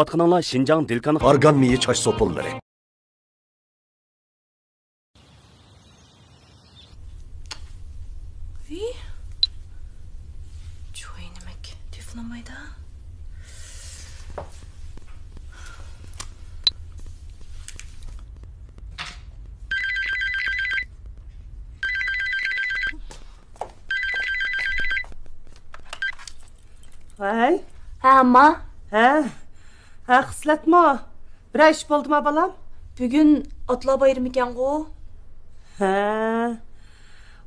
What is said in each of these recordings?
Аңлатқаныңла Шинжаң Дилкан Арган миyi çaş sopulları. Joy demek. Tüflamaydı. Vay. Ha amma. Ha. Ha xislatma. Bir iş oldu mu balam? Bugün atla bayramı eken go. Ha.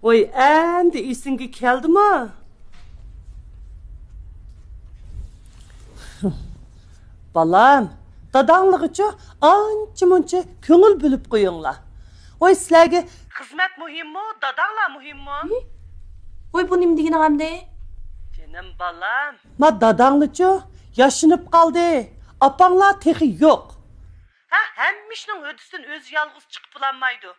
Oy endi isingi keldi mi? Balam, dadağınlıqıca anca munca köngül bülüp koyunla. Oy sizlerge hizmet muhim mi, dadağla muhim mi? Oy bu nim degin ağamde? Canım balam. Ma dadağınlıca yaşınıp kaldı. Apanla tehi yok. Ha hemmişnin ödüsün öz yalğız çıkıp bulanmaydı.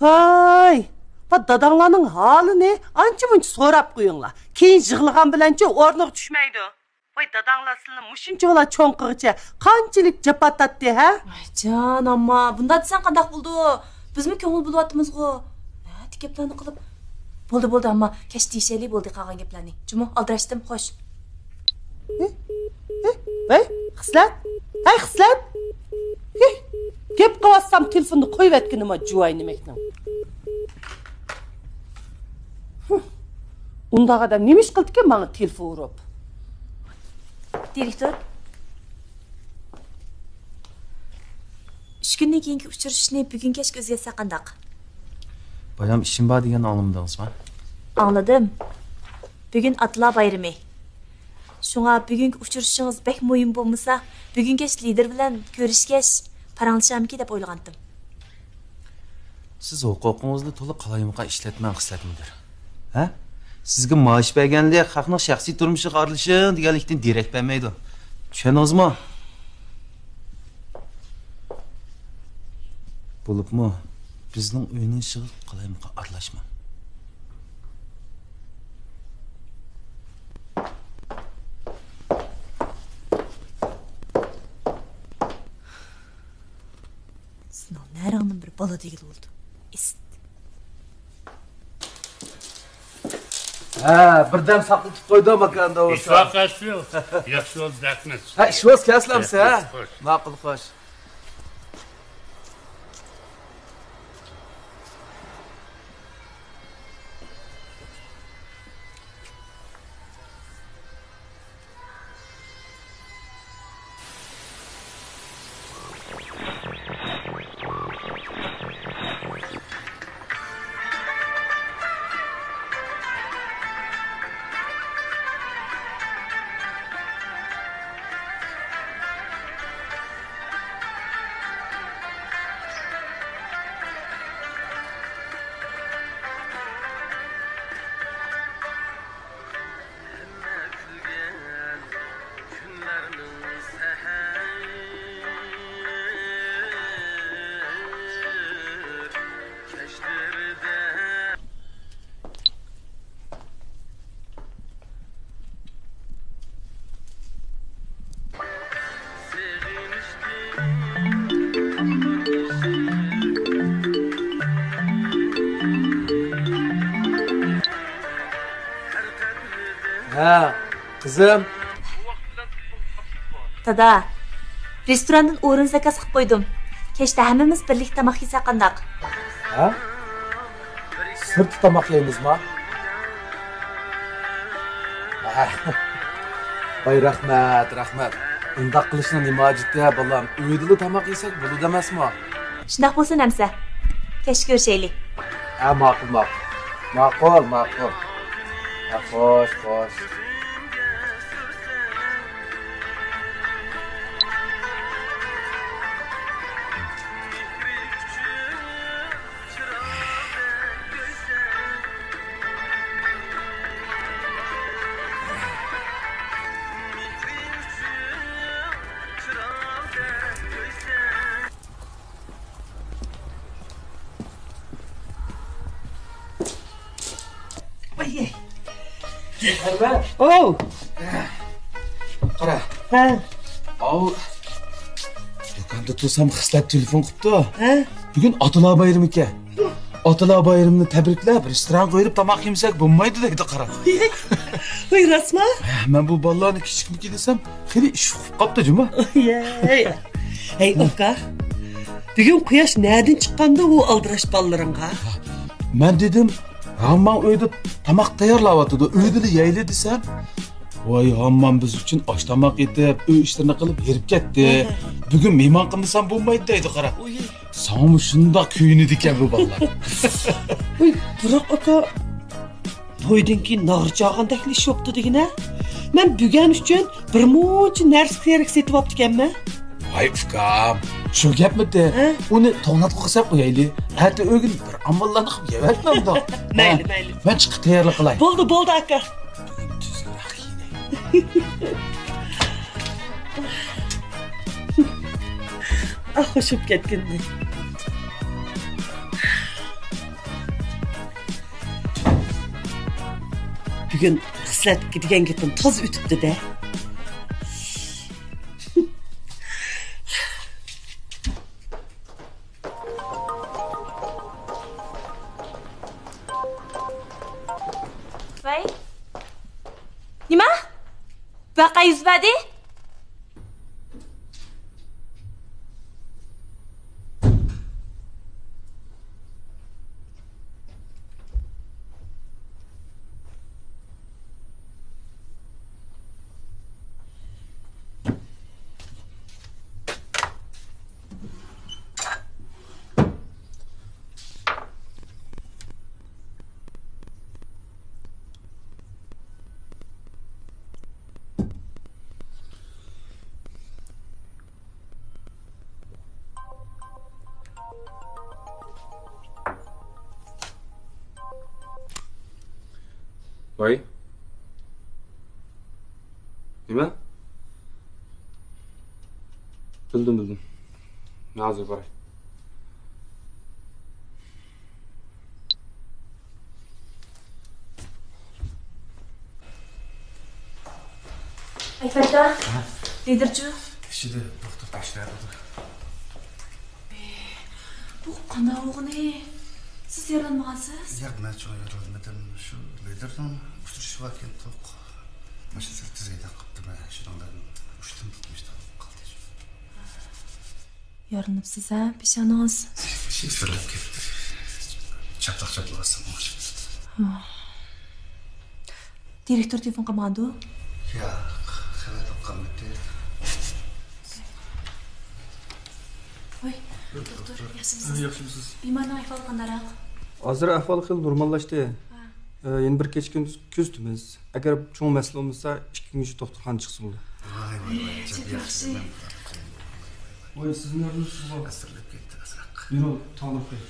Hay. Va dadağlarının halı ne? Anca munca sorap koyunla. Keyin jığılgan bilençe ornuq düşmeydi. Vay dadağlasını muşunca ola çoğunqıgıca qançılık japatatdı ha? Ay can amma. Bunda desen qandaq buldu. Biz mi köngül buluvatımız go? Ha tikeplarını qılıp. Boldu amma. Keş deyişeli boldu qalğan geplarni. Cumu aldırıştım. Xoş. Vay xislat. Ay xislat. Gep qavassam telefonu qoyup etkinime juay nemeknin. Undaq adam nemiş qıldı ki bana telefon urup? Direktor. 3 gündən keyinki uçuruşni bugün keşke özgetse qandaq. Bayram işim var degan anlamdınız mı? Anladım. Bugün atla bayramı. Şuna bugünkü uçuruşunuz bek muhim bolmasa, bugün keş lider bilen görüşkeş paranlaşamki dep oylagandım. Siz huquqingizni to'liq qalayimqa ishlatman xislatmidir. Ha? Sizga maash berganda xalqning shaxsiy turmushiga aralashing deganlikdan derak bermaydi. Tushundingizmi? Bo'libmi? Bizning uyning ishiga qalayimqa aralashma. Sınav nerangdan bir bala degil oldu. Ist. Ha, birden saklıtıp koydu makanda olsa. İşvak kaçıyor. Yaxşı oldu rahmet. Ha, işvaz keslemse ha. Makul hoş. Ha, kızım. Dada, restorandan o'rin zakaz qilib qo'ydim. Kechda hammamiz birlik tamoq yesak qandaq? Ha? Sırt tutamak yeyimiz mi? Bay rahmet. Undaq qilishni nima hojati balam? Uyda tamoq yesak bo'ladi emasmi? Shundoq bo'lsa namsa. Kech ko'rishaylik. Ha, ma'qul. Ha, xo'sh. Oh. Qara. Ha. Al. Do'konda tursam xislat telefon qilibdi. Ha? Bugun Otalar bayrami ekan. Otalar bayramini tabriklab, restoran qo'yib tomoq yemasak bo'lmaydi deydi qara. Voy rasma? Men bu bolalarni kichikmiki desam, xili ish qilib qopti juma. Hey Oka. Bugün quyosh nereden chiqqanda u aldirash ballariga? Men dedim, hammam uyda tomoq tayyorlayotdi, uydili yeyli desam, voy hammam biz uchun osh tomoq etib, uy ishlarini qilib berib ketdi. Bugun mehmon qilmasam bo'lmaydi deydi qara. Sana shundoq kuyunidi ekan bu bolalar. Voy, biroq Oka, to'ydan keyin nag'irchog'andek ish yo'qdi degina. Men bugun uchun bir muncha narsa kerak setib olibdi ekanman. Voy ukam, shu gapmidi? Uni to'g'natib qo'ysak qo'yayli. Hatto o'g'il bir amallarni qilib yevatmamda. Mayli. Men chiqib tayyorlik qilay. Bo'ldi aka. Hoşup ketgindi. Bugün xislat degan gapim toz o'tibdi-da. Voy. Nima? Baqa yuz berdi? Voy. Nima? Bildim. Hozir boray. Ayfata. Liderchi. Ishida to'xtab tashladi. Bu qanday o'g'ni? Siz yaranmag'ansiz? Yo'q, men yorulmadim. Shu liderdan uchrashayotgan to'q. Mana shu tizayda qilibdi. Shundan ushtim bitmishdi. Qoldi. Yorinibsiz ha, peshonangiz. Şey so'rab ketdi. Chaploqsan. Direktor telefon qilmadi. Yo'q, xabar topqanmidi. Voy, doktor, yaxshimisiz? Bemorning ahvoli qandayroq? Hozir ahvol xil normallashdi. Yana bir kecha kunduz kuzimiz. Agar cho'ng masala bo'lmasa, 2 kun ichida doktorxona chiqsa bo'ldi. Voy, yaxshi. Voy, sizning o'rningiz bor. Asirlab ketdi, asraq. Yuro, tanlab qo'y.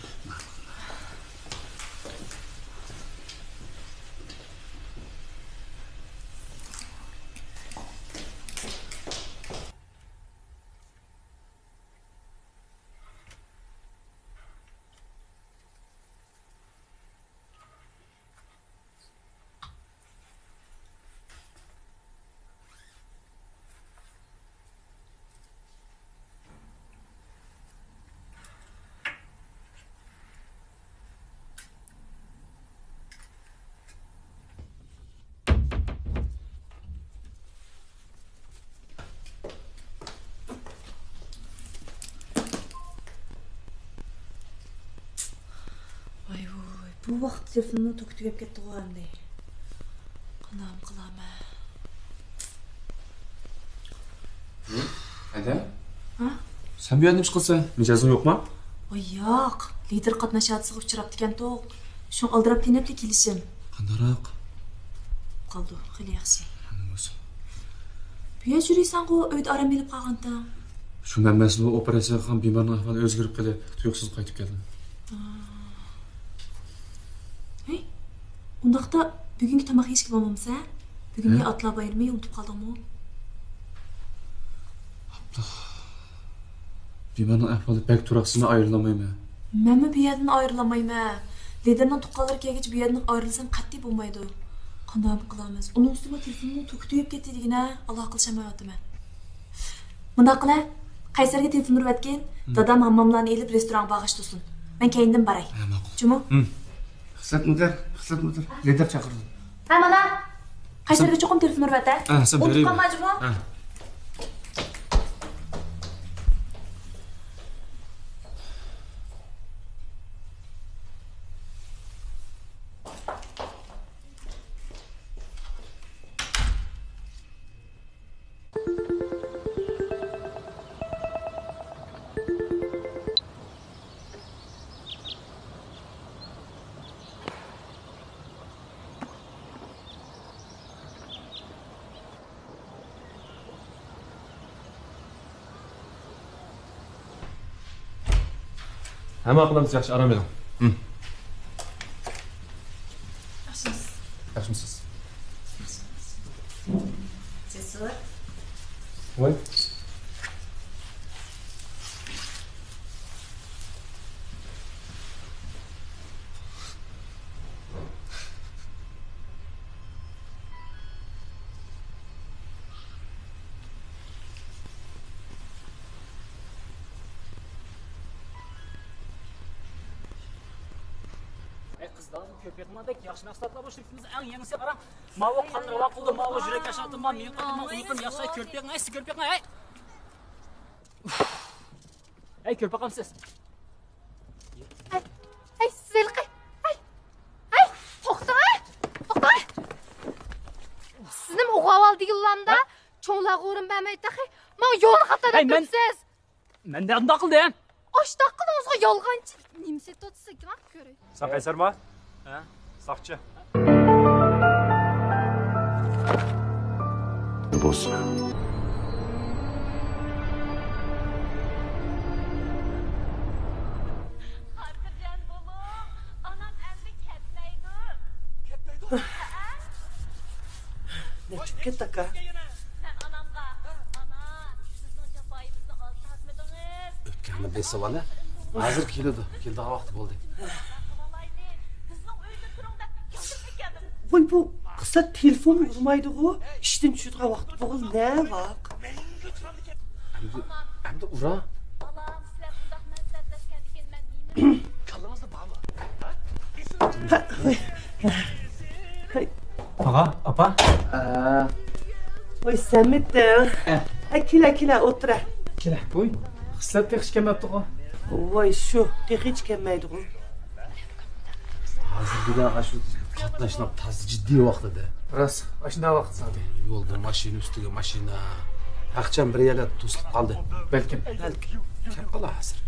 Bu vaqt telefonni tugab ketdi qo'yganday. Qanday qilaman? Hadi. Ha? Sen bir yerden çıkılsa, mijozing yo'qmi? Voy, yo'q. Lider qatnashadigan uchrab degan to'q. Shu aldirab tenabli kelishim. Qandaroq? Qoldi, xili yaxshi. Nima bo'lsa. Bu yer yuriysan-ku, uyda aram elib qolganda. Shundan men bu operatsiya qilgan bemorning ahvoli o'zgarib qoldi. Tuyuqsiz qaytib keldim. Hey, undaqda bugungi tomoq yeyishga bo'lmamsa, bugungi Atla bayrami unutib qoldingmi? Bemorning ahvoli pek turaqsizmi ayrılamayman. Men bu yerdan ayrılamayman. Liderning tuqqanlari kelgach bu yerdan ayrılsam qat'iy bo'lmaydi. Qanday qilamiz? Uning ustiga telefonini to'kib ketdi degina, aloqa qilishmayapman. Mundaq qila, Qaysarga telefon urib atgan, dadam hammomlarni elib restoran bag'ishtirsin. Men keyindan baray. Jumi? Xizmat mudir, lider chaqirdi. Ha, mana. Qaysarga cho'qim telefon urib at. sen beraymi? O'tib qolmajmi? Hamma qilamiz, yaxshi aram bering. Yaxshimisiz? Cesur. Voy. Köpekmadek yaxşı maqsadlar boşluqimiz eng yengisi qarang. Mavo qanrava qildi, mavo yurak yaşatdim, men qildim, uyqum yaxshi köpek, aysi köpek, ay. Ay köpek siz. Ay silqi. Ay to'xta. To'xta. Sizning o'g'aval deyilanda cho'nglar o'rin bermaydi. Men yo'l xatada turibsiz. Men de unda qildim. Oshda qilingizga yolg'onchi. Nimsa tutsa kim ko'ray. Sen Qaysarmi? Ha? Saqchi. Bo'lsin. Xotirjam bo'ling. Onam endi ketmaydi. Ketmaydi? Ne çık ket aka. Sen onamga, ana, sizning jafoyingizni oltatmadingiz. O'tganni besavala. Hozir keldi vaqti bo'ldi. Voy bu kısa telefon vurmaydı o. İşten tushadigan vaqt bo'ldi. Ne vaq? Endi ura. Balam, sizlar bundoq manfaatlaşgan ekan men neymi? Kallamazda bormi? Ağa, apa? Voy Samet'ten. Kela otur. Kela. Voy. Xislat hech kelmabdi o. Voy şu hiç kelmaydi o. Hozir degan shu qatnashlar taz jiddiy vaqtida. Rost, ashunday vaqt sadi. Yo'lda mashina ustiga mashina. Aqcham bir yerda to'silib qoldi. Balkim. Kim qola hozir?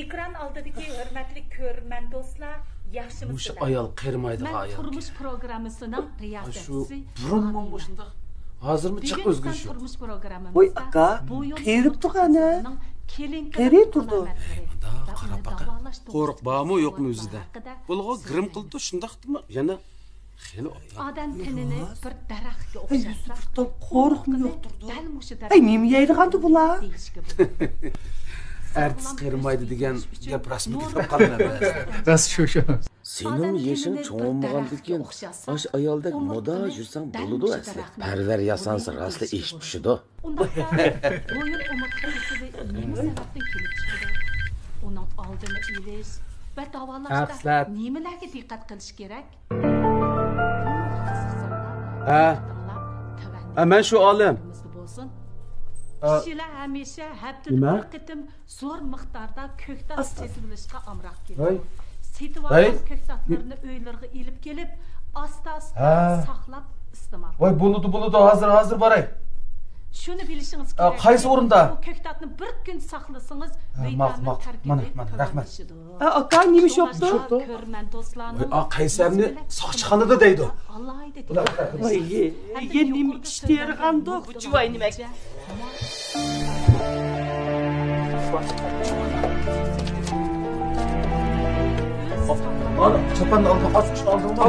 Ekran oldidagi hurmatli ko'rman do'stlar, yaxshimisiz? O'sha ayol qirmaydigan Men ayol. turmush programmasining Shu riyosatchisi. burunman boshunda. Hozirmi chiq o'zgarish yo'q. Turmush programimizda Voy aka, qerib turgani. Qeri turdi. Qarab baqa. Qo'rq bormi yo'qmi o'zida? Bo'lg'o grim qildi, shundaqmi? Yana xeli odam tinini bir daraxtga o'xshatsa, Qo'rqmi yo'qturdi. dal mushu Ay nima yeydigandi bular? artist qirmaydi degan gap rasmi kelib qoladi. Rost shu. Sening yeshing cho'ngmagandikin, osh ayoldek moda yursang bo'ladi asli. Parvar yasansa rasli ish pishidi. bo'yin umurtqasida nima sababdan kelib chiqdi? Uning oldini olish va davolashda nimalarga diqqat qilish kerak? Men shu olim. Kishilar hamisha haftada bir qitim zo'r miqdorda ko'ktat sesilishga amroq keladi. Setib olgan ko'ktatlarni uylarga elib kelib, asta-asta saqlab iste'mol. Voy bo'ladi, hozir boray. Shuni bilishingiz kerak. Qaysi o'rinda? Bu ko'ktatni bir kun saqlasangiz, mana, rahmat. Aka nima ish yaptı? Ko'rman do'stlarning. Qaysarni soqchixonada deydi. Allohaydi. Voy, nima ishtirg'andi bu juvoy nima? Mana chapanni olib qochib oldimmi?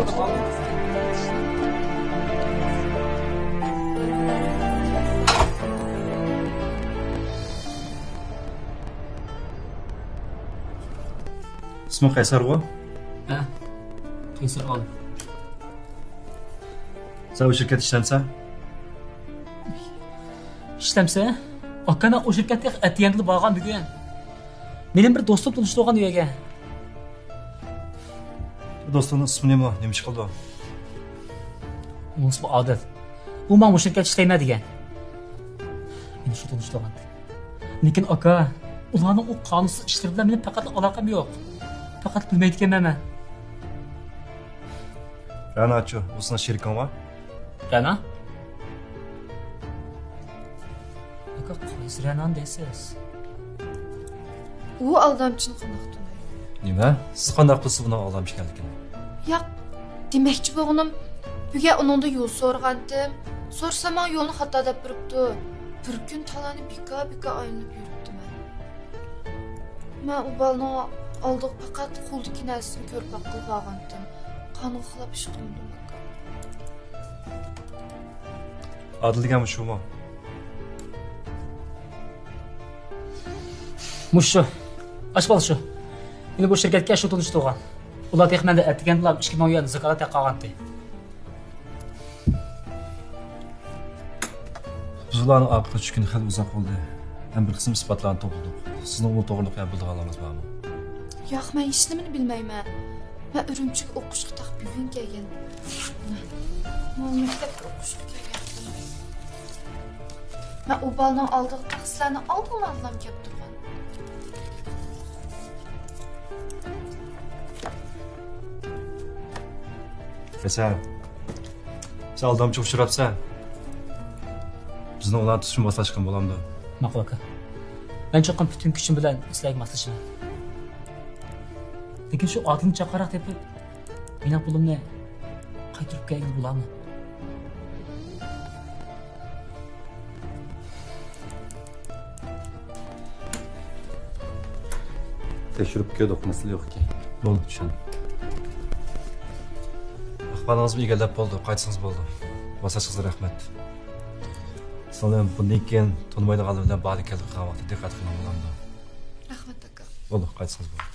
İsmi Qaysarg'u? Ha. Qaysar ol. Sen bu shirkat ishlansan? ishlamsa akana o shirkatga atiyangli borgan bugun mening bir do'stim turishdi olgan u yerga. Do'stimning ismi nima ish qildi? Uning ismi Odil. U men o shirkatda ishlayman degan. Meni shu turishdi olgan. Lekin aka ularning o qonunsiz ishlari bilan mening faqat aloqam yo'q. Faqat bilmaydi ekanman. Ranachu, o'zing sheriking va? Rana? Aka qaysi Ranan deysiz? U aldamchini qandoq Nima? Siz qanday qilsiz buni aldamchi ekanligini? Yo'q, demakchi bo'g'inim, buga uningda yo'l so'rgandim. So'rsam yo'lni xato deb turibdi. Bir kun talani bika aylanib yuribdi men. Men u balni oldiq faqat qo'ldagi narsani ko'rib qilib olgandim. Qonun xilab ish qildim. Adil deganmi shumi? Mushu. Ash bola shu. Meni bu shirkatga shu tunishdi olgan. Ular texmanda atganlar 2000 yuan zakolat qilgandi. Biz ularni orqaga tushgani hali uzoq bo'ldi. Ham bir qism isbotlarni to'pladik. Sizning u to'g'riliqni bildirganlaringiz bormi? Yo'q, men hech nimani bilmayman. Men Urumchiga o'qishga taq bugun kelgan. Men maktabga o'qishga kelgandim. Men u balning oldiga taqslarni oldindan kelib turgan. Sen aldamchi uchrabsan. Bizni ularni tutishni boshlashgan bo'lamdi. Ma'qul aka. Men cho'qim butun kuchim bilan sizlarga maslashaman. Lekin shu odamni chaqaroq tepib, meni pulimni qaytarib kelgan bo'lammi? Tekshirib ko'rdik, masala yo'q-ki. Bo'ldi, tushundim. Ahvolingizni egallab bo'ldi, qaytsangiz bo'ldi. Boshqasiga rahmat. Sizlar bundan keyin tanmaydiganlar bilan bari kelib qolmoqda diqqat qiling bo'lamdi. Rahmat aka. Bo'ldi, qaytsangiz bo'ldi.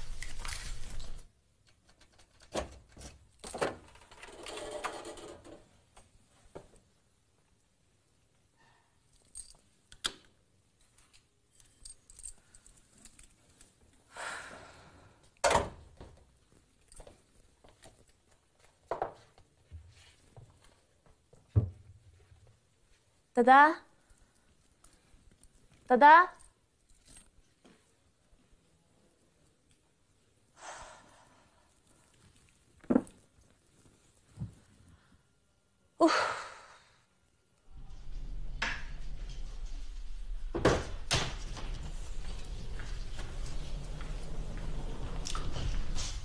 Dada?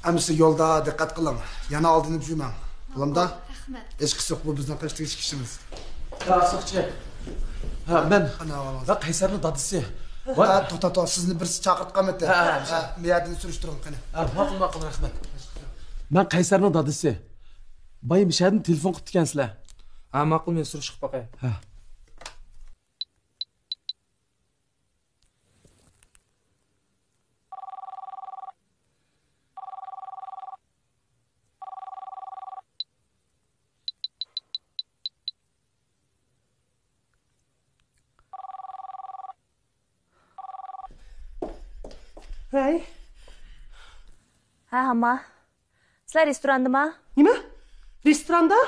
Amsi yo'lda diqqat qiling. Yana oldinib yurmang. Bulamda? Rahmat. Hech qisiq bu bizning qishki ishimiz. Rasiqchi. Ha, men Qaysarning dadisi. To'xta, sizni birisi chaqirtqanmidi? Miyadini surishtiring qani. Ma'qul, rahmat. Men Qaysarning dadisi. Bay Mishadni telefon qilib ekansizlar. Ma'qul, men surishib boqay. Ha. Hey. Ha, hamma. Sizlar restorandami? Nima? Restoranda?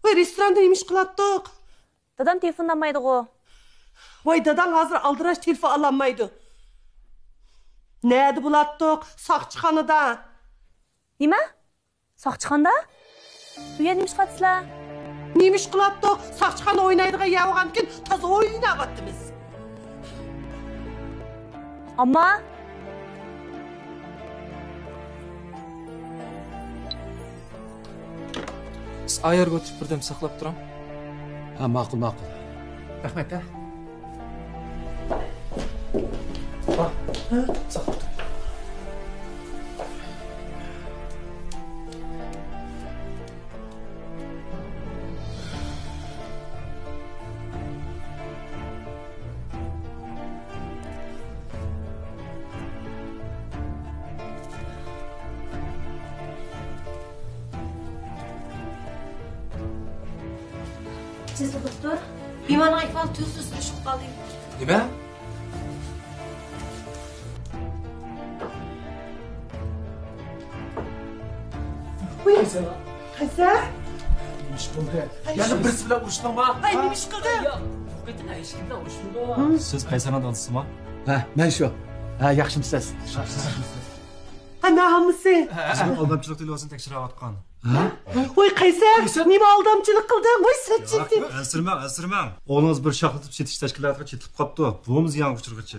Voy, restoranda nima ish qilatdiq? Dadam telefonlamaydi-ku. Voy, dadam hozir aldirash telefon ololmaydi. Neda bo'latdiq? Soqchixonada. Nima? Soqchixonada? Bu yerda nima ish qilasizlar? Nima ish qilatdiq? Soqchixonada o'ynaydigan yavg'ankin, toza o'ynayapmiz. Amma siz ayarga o'tib birdan saqlab turam. Ha, ma'qul. Rahmat. Saqlab tur. Siz doktor? Bemorning ahvoli tuzsiz tushib qoldi. Nima? Qaysar? Ish bo'ldi. Yana birisi bilan urishdingmi? Hay, nima ish qilding? Siz Qaysarning dadisimi? Ha, men shu. Ha, yaxshimisiz? Ha, men hammasi. Aldamchilik delovasini tekshirayotgan. Voy Qaysar, nima aldamchilik qilding? Voy sirchitdi. Ansirmang. O'g'lingiz bir shaxlatib setish tashkilotiga chetib qolibdi. Bumiz yangi uchirg'ichi.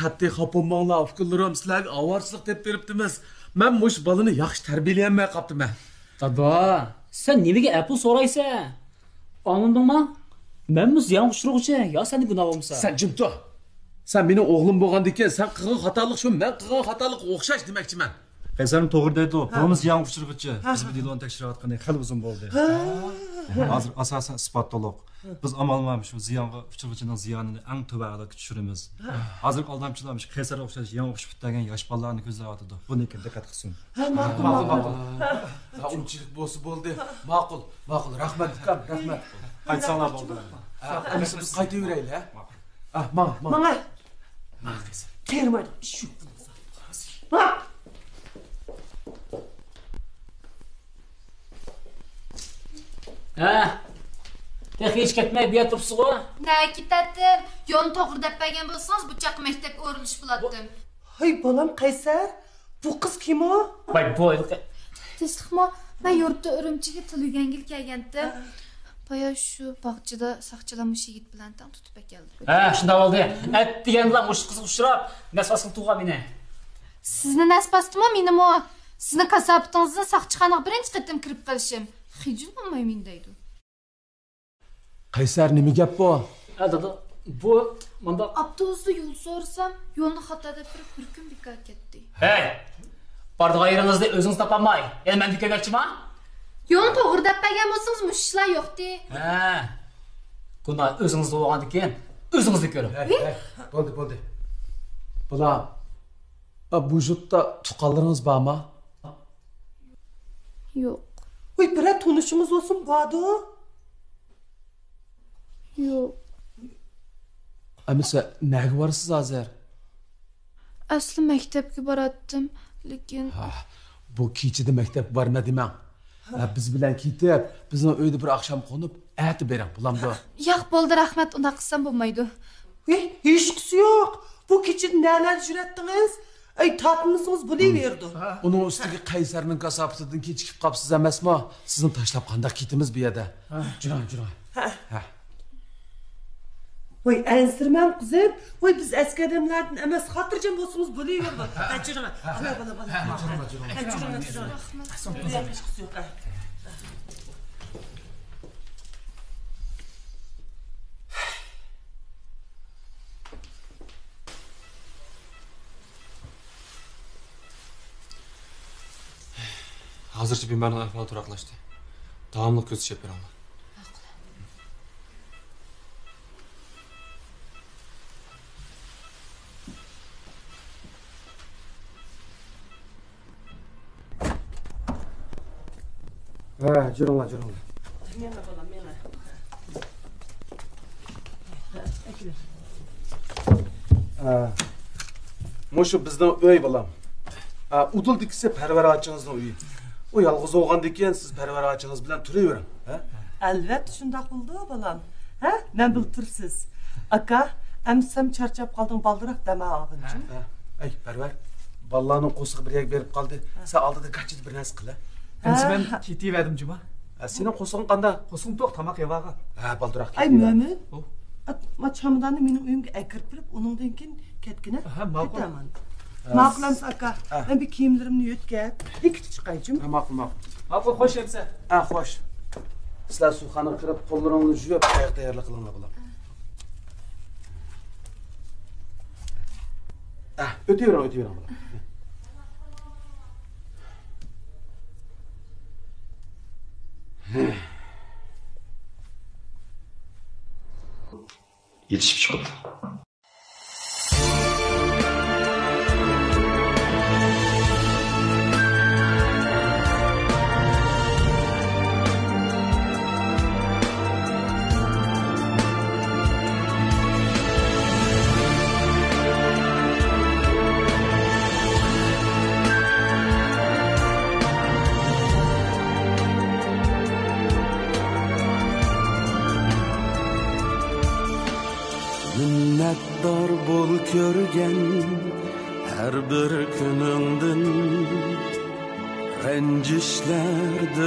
Qat'iy xapo'manglar, fikrlarim sizlarga avorchilik deb beribdimiz. Men mush balani yaxshi tarbiyalanmay qolibdiman. Dada, sen nimaga apple so'raysan? Anladingmi? Men bu ziyon uchiruvchi, yo seni gunoh bo'lmasa. Sen jim tur. Sen mening o'g'lim bo'lgandan sen qilgan xatolik shu, men qilgan xatolik o'xshash demoqchiman. Qaysarning to'g'ri deydi. Bumiz yangi uchirg'ichi. Biz bu deloni tekshirayotganda xil uzun bo'ldi. Hozir asosan isbot to'liq. Biz amalman shu ziyonga uchirg'ichining ziyonini eng tubaga tushiramiz. Hozir aldamchilar Qaysarga o'xshash yangi o'xshib bitgan yosh bolalarni ko'zlayotdi. Buni diqqat qilsin. Ma'qul. Unchilik bo'ldi. Ma'qul. Rahmat ukam, rahmat. Aytsanglar bo'ldi. Biz qaytaveraylik, ha? Ah, mana. Termaydi. Shu. Bak. Ha. Hech ketmay bu yerda turibsiz-ku? Na ketadim. Yo'lni to'g'ri deb bergan bo'lsangiz, bu chaq maktabga o'rilish bo'lardim. Hay bolam Qaysar, bu qiz kim o? Voy boy. Tinchlikmi? Men yurtda Urumchiga tilugangil kelgandim. Baya shu bog'chada saqchilar mush yigit bilan tang tutib keldi. Ha, shunda bo'ldi. At deganlar mush qiz uchrab, nasbasini tug'an meni. Sizni nasbasimi, menimi? Sizni kasobatingizda saqchixonaga birinchi qatim kirib qolishim. Xijil bo'lmaymen deydi. Qaysar nima gap bu? Ha, dada, bu menda avtobusda yo'l so'rasam, yo'lni xato deb bir kun bekor ketdi. Hey! Bardiga yeringizni o'zingiz topolmay, endi men dikomakchiman? Yo'lni to'g'ri deb bergan bo'lsangiz, mush ishlar yo'qdi. Ha. Gunoh o'zingizda bo'lgandan keyin o'zingizni ko'ring. Bo'ldi. Bular bu yurtda tuqqanlaringiz bormi? Yo'q. Voy, bir tanishimiz olsun bordi. Yo'q. Amisa, nega borsiz hozir? Asli maktabga boratdim, lekin Bu kechida maktab bormadimman. Biz bilan ketib, bizning uyda bir oqshom qo'nib, aytib bering, bulamdi. Yo'q, bo'ldi, rahmat, unda qilsam bo'lmaydi. Hech qisi yo'q. Bu kechida nelar juratdingiz? Ay, tatmisiz bo'laverdi. Uning ustiga Qaysarning kasobatidan kechikib qolibsiz emasmi? Sizni tashlab qanday ketimiz bu yerda? Juron. Ha. Voy, ansirman qizim. Voy, biz askardamlardan emas, xotirjam bo'lsangiz bo'laverdi. Jurama. Jurama. Hozircha bemorning ahvoli turaqlashdi. Davomli ko'z ishab beraman. Ha, juranglar. Mena bolam, mena. Mushu bizning uy bolam. Udul dikisi parvarachingizning uyi. O yalğız olğandan keyin siz parvarachingiz bilan turavering, ha? Albatta shunday bo'ldi, bolam. Ha? Men biltirsiz. Aka, amsam charchab qolding, baldiroq dama olginchi. Ay, parvar. Ballarning qo'sig'i bir yak berib qoldi. Sen oldida gachid bir narsa qila. Endi men ketaverdim juma. Sening qo'sig'ing qanday? Qo'sig'im to'q tamoq yevaga. Ha, baldiroq ket. Ay, Mo'min. Ma chamdonni mening uyimga akirib kirib, uningdan keyin ketgina. Ha, ma'qul. Ma'qulamiz aka. Men bir kiyimlarimni yo'tkab, ikkita chiqaychim. Ma'qul. Ma'qul, xo'sh emsa. Ha, xo'sh. Sizlar suvxona kirib, qo'llaringizni yuvib, qayoq tayyorlik qilinglar bular. O'tavering bular. Yetishib chiqibdi. minnetdor bol ko'rgan her bir kuningdan ranjishlardi